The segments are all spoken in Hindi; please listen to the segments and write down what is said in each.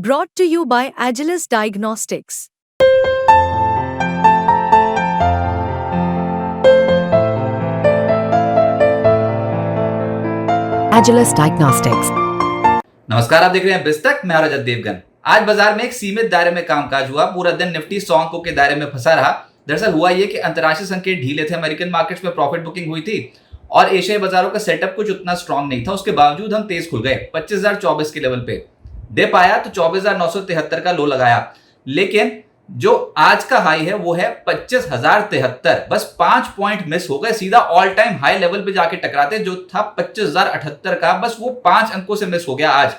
Brought to you by Agilus Diagnostics. Agilus Diagnostics. नमस्कार, आप देख रहे हैं बिस्तक। मैं रजत देवगन। आज बाजार में एक सीमित दायरे में कामकाज हुआ। पूरा दिन निफ्टी 100 अंकों के दायरे में फंसा रहा। दरअसल हुआ ये कि अंतर्राष्ट्रीय संकेत ढीले थे, अमेरिकन मार्केट्स में प्रॉफिट बुकिंग हुई थी और एशियाई बाजारों का सेटअप कुछ उतना स्ट्रांग नहीं था। उसके बावजूद हम तेज खुल गए। 25,024 के लेवल पे डिप आया तो 24,973 का लो लगाया, लेकिन जो आज का हाई है वो है 25,073। बस 5 पॉइंट मिस हो गए, सीधा ऑल टाइम हाई लेवल पे जाके टकराते जो था 25,078 का। बस वो 5 अंकों से मिस हो गया आज।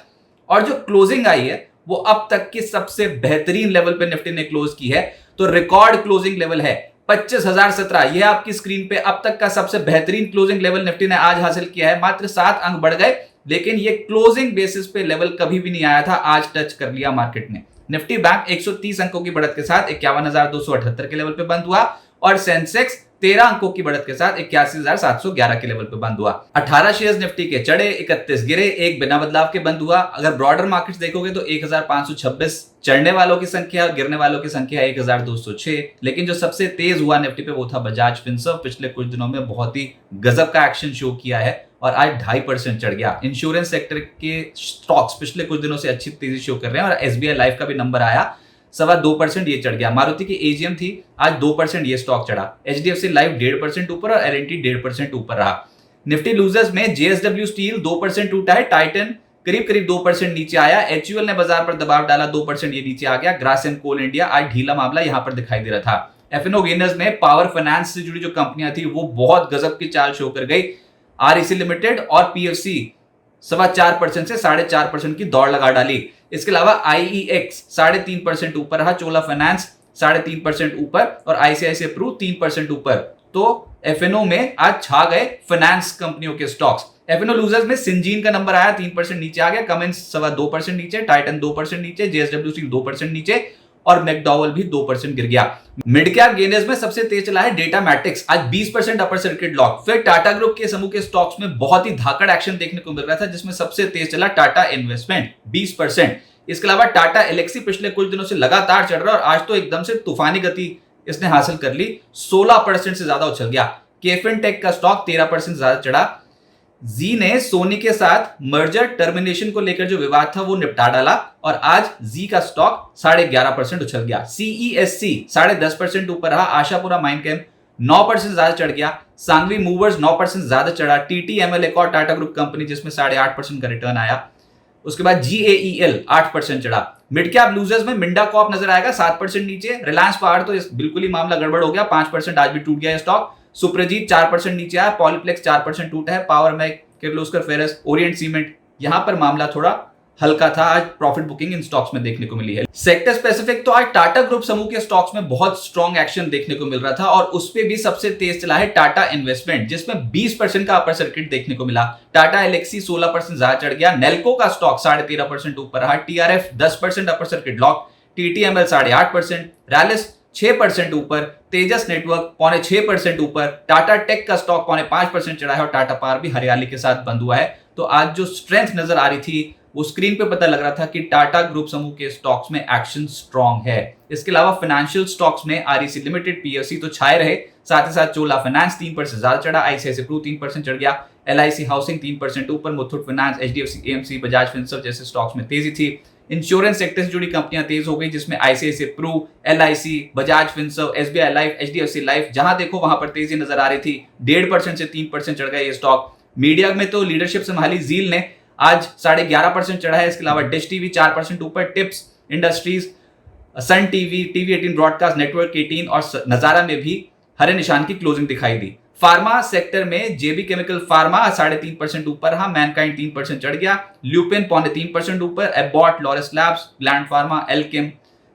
और जो क्लोजिंग आई है वो अब तक की सबसे बेहतरीन लेवल पे निफ्टी ने क्लोज की है। तो रिकॉर्ड क्लोजिंग लेवल है 25,017। यह आपकी स्क्रीन पे अब तक का सबसे बेहतरीन क्लोजिंग लेवल निफ्टी ने आज हासिल किया है। मात्र 7 अंक बढ़ गए, लेकिन ये क्लोजिंग बेसिस पे लेवल कभी भी नहीं आया था, आज टच कर लिया मार्केट ने। निफ्टी बैंक 130 अंकों की बढ़त के साथ 51,278 के लेवल पे बंद हुआ और सेंसेक्स 13 अंकों की बढ़त के साथ 81,711 के लेवल पे बंद हुआ। 18 शेयर्स निफ्टी के चढ़े, 31 गिरे, एक बिना बदलाव के बंद हुआ। अगर ब्रॉडर मार्केट्स देखोगे तो 1,526 चढ़ने वालों की संख्या और गिरने वालों की संख्या 1,206। लेकिन जो सबसे तेज हुआ निफ्टी पे वो था बजाज फिनसर्व। पिछले कुछ दिनों में बहुत ही गजब का एक्शन शो किया है और आज 2.5% चढ़ गया। इंश्योरेंस सेक्टर के स्टॉक्स पिछले कुछ दिनों से अच्छी तेजी शो कर रहे हैं और एसबीआई लाइफ का भी नंबर आया, 2.25% ये चढ़ गया। मारुति की एजीएम थी, आज 2% ये स्टॉक चढ़ा। एचडीएफसी लाइफ 1.5% ऊपर और एलएनटी 1.5% ऊपर रहा। निफ्टी लूजर्स में जेएसडब्ल्यू स्टील 2% टूटा है, टाइटन करीब 2% नीचे आया, एचयूएल ने बाजार पर दबाव डाला, 2% ये नीचे आ गया। ग्रासिम कोल इंडिया आज ढीला मामला यहां पर दिखाई दे रहा था। एफएनओ गेनर्स में पावर फाइनेंस से जुड़ी जो कंपनियां थी वो बहुत गजब की चाल शो कर गई। आरईसी लिमिटेड और पीएफसी 4.25% से 4.5% की दौड़ लगा डाली। इसके अलावा आईईएक्स 3.5% ऊपर रहा, चोला फाइनेंस 3.5% ऊपर और आईसीआईसीआई प्रू 3% ऊपर। तो एफएनओ में आज छा गए फाइनेंस कंपनियों के स्टॉक्स। एफएनओ लूजर्स में सिंजीन का नंबर आया, 3% नीचे आ गया। कमेंस 2.25% नीचे, टाइटन 2% नीचे, जेएसडब्ल्यू स्टील 2% नीचे और मैकडॉवेल भी 2% गिर गया। मिड कैप गेनर्स में सबसे तेज चला है डेटा मैट्रिक्स, आज 20% अपर सर्किट लॉक। फिर टाटा ग्रुप के समूह के स्टॉक्स में बहुत ही धाकड़ एक्शन देखने को मिल रहा था, जिसमें सबसे तेज चला टाटा इन्वेस्टमेंट 20%। इसके अलावा टाटा एलेक्सी पिछले कुछ दिनों से लगातार चढ़ रहा है और आज तो एकदम से तूफानी गति इसने हासिल कर ली, 16% से ज्यादा उछल गया। केफिन टेक का स्टॉक 13% ज्यादा चढ़ा। जी ने सोनी के साथ मर्जर टर्मिनेशन को लेकर जो विवाद था वो निपटा डाला और आज जी का स्टॉक 11.5% उछल गया। सीईएससी 10.5% ऊपर रहा। आशापुरा माइनकेम 9% ज्यादा चढ़ गया। सांगवी मूवर्स 9% ज्यादा चढ़ा। टीटीएमएल एक और टाटा ग्रुप कंपनी जिसमें 8.5% का रिटर्न आया। उसके बाद जीएईएल 8% चढ़ा। मिड कैप लूजर्स में मिंडा कॉप नजर आएगा 7% नीचे। रिलायंस पावर तो बिल्कुल ही मामला गड़बड़ हो गया, 5% आज भी टूट गया स्टॉक। सुप्रजीत 4% नीचे आया। पॉलीप्लेक्स 4% टूटा है। Power Mech, Kirloskar Ferrous, Orient Cement, यहां पर मामला थोड़ा हल्का था। आज प्रॉफिट बुकिंग इन स्टॉक्स में देखने को मिली है। सेक्टर स्पेसिफिक तो आज टाटा ग्रुप समूह के स्टॉक्स में बहुत स्ट्रॉन्ग एक्शन देखने को मिल रहा था और उस पे भी सबसे तेज चला है टाटा इन्वेस्टमेंट, जिसमें 20% का अपर सर्किट देखने को मिला। टाटा एलेक्सी 16% ज्यादा चढ़ गया। नेल्को का स्टॉक 13.5% ऊपर रहा। TRF 10% upper circuit lock. TTML 8.5%। Rallis 6% ऊपर। तेजस नेटवर्क 6.25% ऊपर। टाटा टेक का स्टॉक 5.5% चढ़ा है और टाटा पावर भी हरियाली के साथ बंद हुआ है। तो आज जो स्ट्रेंथ नजर आ रही थी वो स्क्रीन पे पता लग रहा था कि टाटा ग्रुप समूह के स्टॉक्स में एक्शन स्ट्रांग है। इसके अलावा फाइनेंशियल स्टॉक्स में आरईसी लिमिटेड, पीएससी तो छाए रहे, साथ ही साथ चोला फाइनेंस 3% ज्यादा चढ़ा। आईसीआईसीआई प्रू 3% चढ़ गया। एलआईसी हाउसिंग 3% ऊपर। Muthoot finance, HDFC AMC, Bajaj Finserv जैसे स्टॉक्स में तेजी थी। इंश्योरेंस सेक्टर से जुड़ी कंपनियां तेज हो गई, जिसमें ICICI Pru, LIC, Bajaj Finserv, SBI Life, HDFC Life, जहां देखो वहां पर तेजी नजर आ रही थी। 1.5% से 3% चढ़ गया ये स्टॉक। मीडिया में तो लीडरशिप संभाली जील ने, आज 11.5% चढ़ा है। इसके अलावा डिश टीवी 4% ऊपर। Tips industries, Sun TV, TV 18 broadcast network 18 और नजारा में भी हरे निशान की क्लोजिंग दिखाई दी। फार्मा सेक्टर में जेबी केमिकल फार्मा 3.5% ऊपर रहा। मैनकाइंड 3% चढ़ गया। ल्यूपिन 3.25% ऊपर। एबॉट, लॉरस लैब्स, ग्लैंड फार्मा, एल्केम,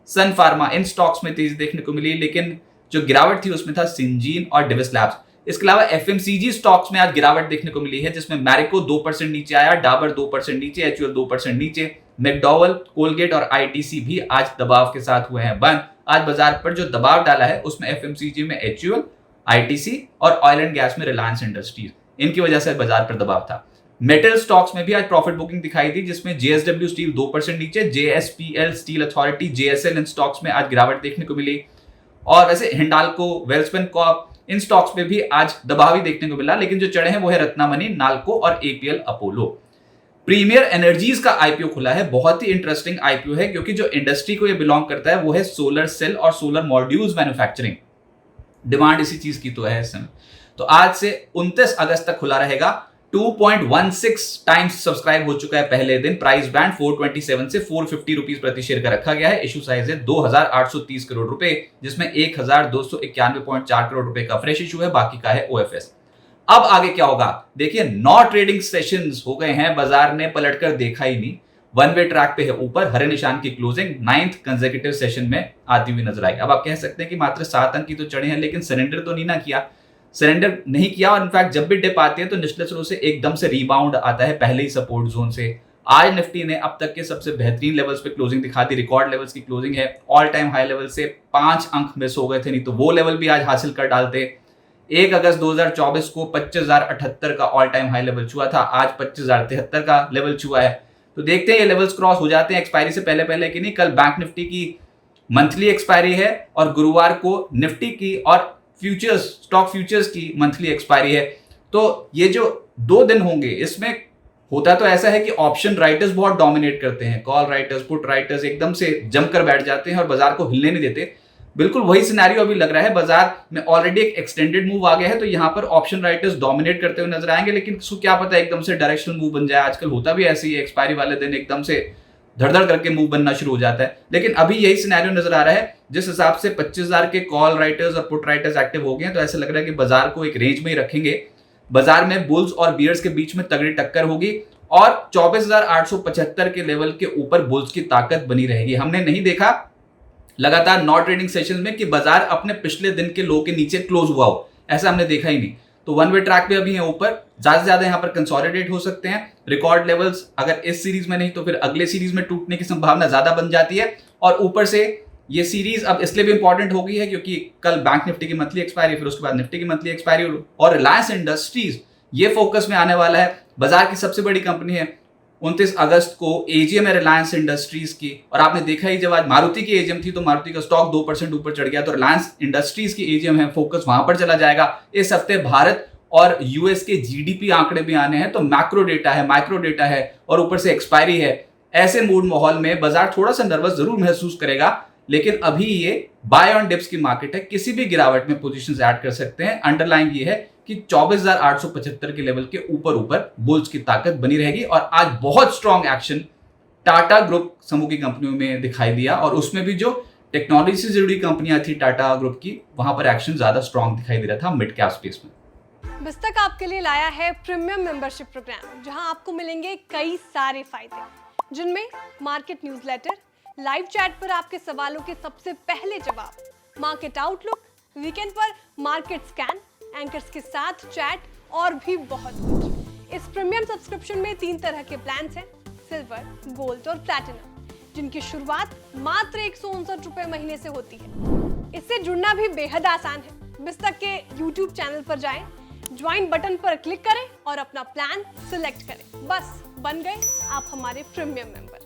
सन फार्मा, इन स्टॉक्स में तेजी देखने को मिली, लेकिन जो गिरावट थी उसमें था सिंजीन और डिविस लैब्स। इसके अलावा एफएमसीजी स्टॉक्स में आज गिरावट देखने को मिली है, जिसमें मैरिको 2% नीचे आया, डाबर 2% नीचे, एचयूएल 2% नीचे। मैकडॉवेल, कोलगेट और आईटीसी भी आज दबाव के साथ हुए हैं बंद। आज बाजार पर जो दबाव डाला है उसमें एफएमसीजी में एचयूएल, आईटीसी और ऑयल एंड गैस में रिलायंस इंडस्ट्रीज, इनकी वजह से बाजार पर दबाव था। मेटल स्टॉक्स में भी आज प्रॉफिट बुकिंग दिखाई दी, जिसमें जेएसडब्ल्यू स्टील 2% नीचे, जेएसपीएल स्टील अथॉरिटी, जेएसएल इन स्टॉक्स में आज गिरावट देखने को मिली। और वैसे हिंडाल्को, वेल्सपन कॉर्प, इन स्टॉक्स में भी आज दबाव ही देखने को मिला, लेकिन जो चढ़े हैं वो है रत्नामणि, नाल्को और एपीएल अपोलो। प्रीमियर एनर्जीज का आईपीओ खुला है, बहुत ही इंटरेस्टिंग आईपीओ है, क्योंकि जो इंडस्ट्री को ये बिलोंग करता है वो है सोलर सेल और सोलर मॉड्यूल्स मैन्युफैक्चरिंग। डिमांड इसी चीज की तो है इस समय। तो आज से 29 अगस्त तक खुला रहेगा। 2.16 टाइम्स सब्सक्राइब हो चुका है पहले दिन। प्राइस बैंड 427 से 450 रुपीज प्रति शेयर का रखा गया है। इशू साइज है 2830 करोड़ रुपए, जिसमें 1291.4 करोड़ रुपए का फ्रेश इशू है, बाकी का है ओएफएस। अब आगे क्या होगा देखिए, 9 ट्रेडिंग सेशंस हो गए हैं, बाजार ने पलटकर देखा ही नहीं। वन वे ट्रैक पे है ऊपर, हरे निशान की क्लोजिंग 9th कंसेक्यूटिव सेशन में आती हुई नजर आई। अब आप कह सकते हैं कि मात्र 7 अंक की तो चढ़े हैं, लेकिन सरेंडर तो नहीं किया और इनफैक्ट जब भी डिप आती है तो निचले स्रोत से एकदम से रीबाउंड आता है पहले ही सपोर्ट जोन से। आज निफ्टी ने अब तक के सबसे बेहतरीन लेवल्स पे क्लोजिंग दिखा दी, रिकॉर्ड लेवल्स की क्लोजिंग है। ऑल टाइम हाई लेवल से 5 अंक मिस हो गए थे, नहीं तो वो लेवल भी आज हासिल कर डालते। 1 अगस्त 2024 को 25,078 का ऑल टाइम हाई लेवल छुआ था, आज 25,073 का लेवल छुआ है। तो देखते हैं ये लेवल्स क्रॉस हो जाते हैं एक्सपायरी से पहले कि नहीं। कल बैंक निफ्टी की मंथली एक्सपायरी है और गुरुवार को निफ्टी की और स्टॉक फ्यूचर्स की मंथली एक्सपायरी है। तो ये जो 2 दिन होंगे, इसमें होता तो ऐसा है कि ऑप्शन राइटर्स बहुत डोमिनेट करते हैं, कॉल राइटर्स, पुट राइटर्स एकदम से जमकर बैठ जाते हैं और बाजार को हिलने नहीं देते। बिल्कुल वही सिनेरियो अभी लग रहा है। बाजार में ऑलरेडी एक एक्सटेंडेड मूव आ गया है, तो यहां पर ऑप्शन राइटर्स डोमिनेट करते हुए नजर आएंगे, लेकिन क्या पता एकदम से डायरेक्शनल मूव बन जाए। आजकल होता भी ऐसे ही है, एक्सपायरी वाले दिन एकदम से धड़धड़ करके मूव बनना शुरू हो जाता है। लेकिन अभी यही सिनेरियो नजर आ रहा है। जिस हिसाब से 25,000 के कॉल राइटर्स और पुट राइटर्स एक्टिव हो गए हैं, तो ऐसा लग रहा है कि बाजार को एक रेंज में ही रखेंगे। बाजार में बुल्स और बियर्स के बीच में तगड़ी टक्कर होगी और 24,875 के लेवल के ऊपर बुल्स की ताकत बनी रहेगी। हमने नहीं देखा लगातार 9 ट्रेडिंग सेशन में कि बाजार अपने पिछले दिन के लो के नीचे क्लोज हुआ हो, ऐसा हमने देखा ही नहीं। तो वन वे ट्रैक पे अभी है ऊपर, ज्यादा से ज्यादा यहाँ पर कंसोलिडेट हो सकते हैं। रिकॉर्ड लेवल्स अगर इस सीरीज में नहीं तो फिर अगले सीरीज में टूटने की संभावना ज्यादा बन जाती है। और ऊपर से ये सीरीज अब इसलिए भी इंपॉर्टेंट हो गई है क्योंकि कल बैंक निफ्टी की मंथली एक्सपायरी, फिर उसके बाद निफ्टी की मंथली एक्सपायरी और रिलायंस इंडस्ट्रीज ये फोकस में आने वाला है। बाजार की सबसे बड़ी कंपनी है। 29 अगस्त को एजीएम है रिलायंस इंडस्ट्रीज की, और आपने देखा ही जब आज मारुति की एजीएम थी तो मारुति का स्टॉक 2% ऊपर चढ़ गया। तो रिलायंस इंडस्ट्रीज की एजीएम है, फोकस वहां पर चला जाएगा। इस हफ्ते भारत और यूएस के जीडीपी आंकड़े भी आने हैं, तो मैक्रो डेटा है, माइक्रो डेटा है और ऊपर से एक्सपायरी है। ऐसे मूड माहौल में बाजार थोड़ा सा नर्वस जरूर महसूस करेगा, लेकिन अभी ये बाय ऑन डिप्स की मार्केट है, किसी भी गिरावट में पोजीशंस ऐड कर सकते हैं। अंडरलाइन ये है कि 24,875 के लेवल के ऊपर बुल्स की ताकत बनी रहेगी। और आज बहुत स्ट्रॉन्ग एक्शन टाटा ग्रुप समूह की कंपनियों में दिखाई दिया, और उसमें भी जो टेक्नोलॉजी से जुड़ी कंपनियां थी टाटा ग्रुप की, वहां पर एक्शन ज्यादा स्ट्रॉन्ग दिखाई दे रहा था मिड कैप स्पेस में। बिस्तक आपके लिए लाया है प्रीमियम मेंबरशिप प्रोग्राम, जहां आपको मिलेंगे कई सारे फायदे, जिनमें मार्केट न्यूज़लेटर, लाइव चैट पर आपके सवालों के सबसे पहले जवाब, मार्केट आउटलुक, वीकेंड पर मार्केट स्कैन, एंकर्स के साथ चैट और भी बहुत कुछ। इस प्रीमियम सब्सक्रिप्शन में 3 तरह के प्लान्स हैं, सिल्वर, गोल्ड और प्लैटिनम, जिनकी शुरुआत मात्र 159 रुपए महीने से होती है। इससे जुड़ना भी बेहद आसान है। बिस्तक के YouTube चैनल पर जाएं, ज्वाइन बटन पर क्लिक करें और अपना प्लान सिलेक्ट करें। बस बन गए आप हमारे प्रीमियम मेंबर।